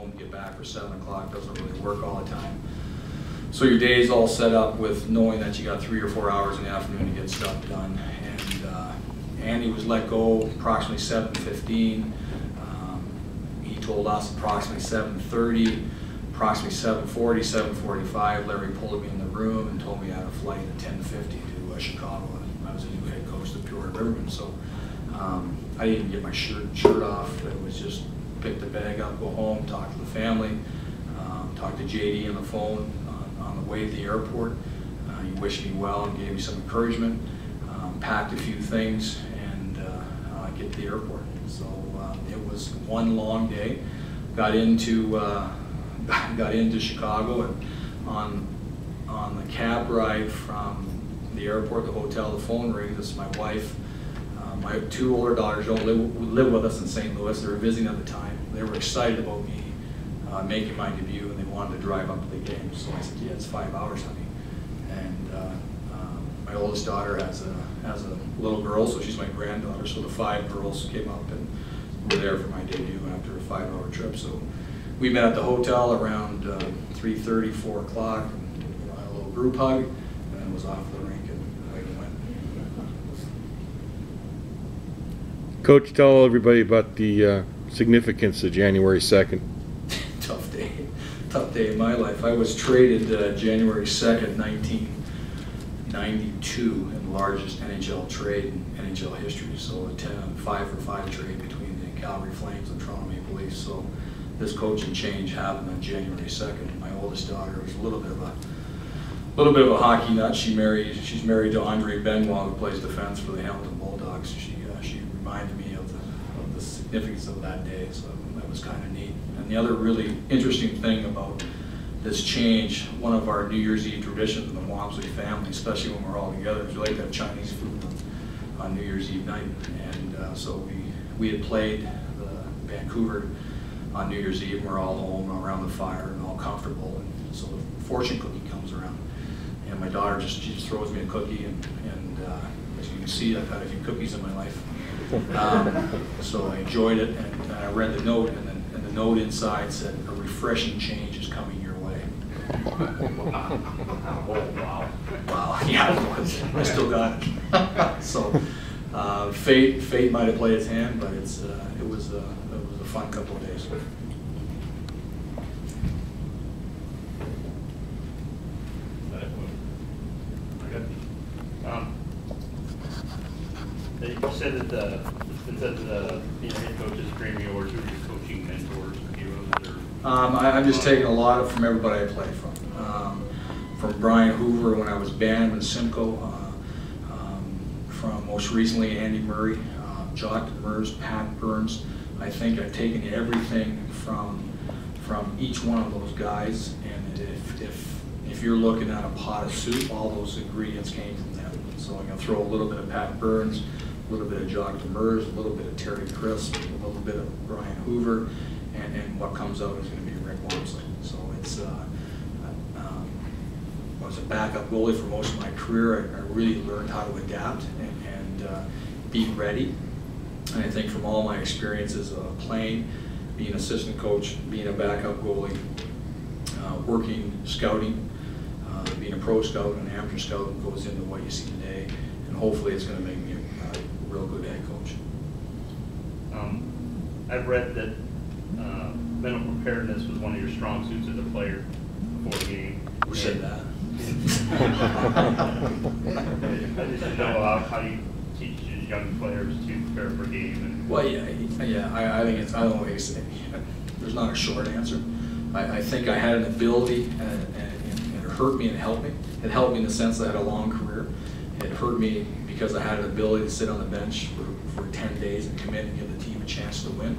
home to get back for 7 o'clock doesn't really work all the time. So your day's all set up with knowing that you got 3 or 4 hours in the afternoon to get stuff done. And Andy was let go approximately 7:15. He told us approximately 7:30, approximately 7:40, 7:45. Larry pulled me in the room and told me I had a flight at 10:50 to Chicago. And I was a new head coach of the Peoria Rivermen, so I didn't get my shirt off. It was just pick the bag up, go home, talk to the family, talk to JD on the phone on the way to the airport. He wished me well and gave me some encouragement, packed a few things, and get to the airport. So it was one long day. Got into Chicago, and on the cab ride from the airport, the hotel, the phone rings. This is my wife. My 2 older daughters don't live with us in St. Louis. They were visiting at the time. They were excited about me making my debut, and they wanted to drive up to the game. So I said, yeah, it's 5 hours, honey. And my oldest daughter has a little girl, so she's my granddaughter. So the 5 girls came up and were there for my debut after a 5-hour trip. So we met at the hotel around 3:30, 4 o'clock, and had a little group hug, and then was off the rink and away we went. Coach, tell everybody about the significance of January 2nd. Tough day in my life. I was traded January 2nd, 1992, in the largest NHL trade in NHL history. So a 5-for-5 trade between the Calgary Flames and Toronto Maple Leafs. So this coaching change happened on January 2nd. My oldest daughter was a little bit of a hockey nut. She's married to Andre Benoit, who plays defense for the Hamilton Bulldogs. She reminded me of the significance of that day. So that was kind of neat. And the other really interesting thing about this change, one of our New Year's Eve traditions in the Wamsley family, especially when we're all together, is we like to have Chinese food on New Year's Eve night. And so we had played Vancouver on New Year's Eve, and we're all home around the fire and all comfortable. And so the fortune cookie comes around, and my daughter she just throws me a cookie, and as you can see, I've had a few cookies in my life. So I enjoyed it, and I read the note, and the note inside said, "A refreshing change is coming your way." Oh, wow. Wow, yeah, it was. I still got it. So fate might have played its hand, but it was a fun couple of days. You said that being a head coach is dream yours. Who are your coaching mentors or heroes? I'm just taking a lot from everybody I played from. From Brian Hoover when I was banned with Simcoe, from most recently Andy Murray, Jock Demers, Pat Burns. I think I've taken everything from each one of those guys, and if you're looking at a pot of soup, all those ingredients came from them. So I'm going to throw a little bit of Pat Burns, a little bit of Jock Demers, a little bit of Terry Crisp, a little bit of Brian Hoover, and what comes out is going to be Rick Wamsley. So it's I was a backup goalie for most of my career. I really learned how to adapt and be ready. And I think from all my experiences of playing, being assistant coach, being a backup goalie, working scouting, being a pro scout and an amateur scout goes into what you see today, and hopefully it's going to make me a real good head coach. I've read that mental preparedness was one of your strong suits as a player before the game. Who said that? I just know how you teach young players to prepare for a game. And well, yeah. I think it's. I don't always say. There's not a short answer. I think I had an ability, and it hurt me and helped me. It helped me in the sense that I had a long career. It hurt me because I had an ability to sit on the bench for 10 days and commit and give the team a chance to win.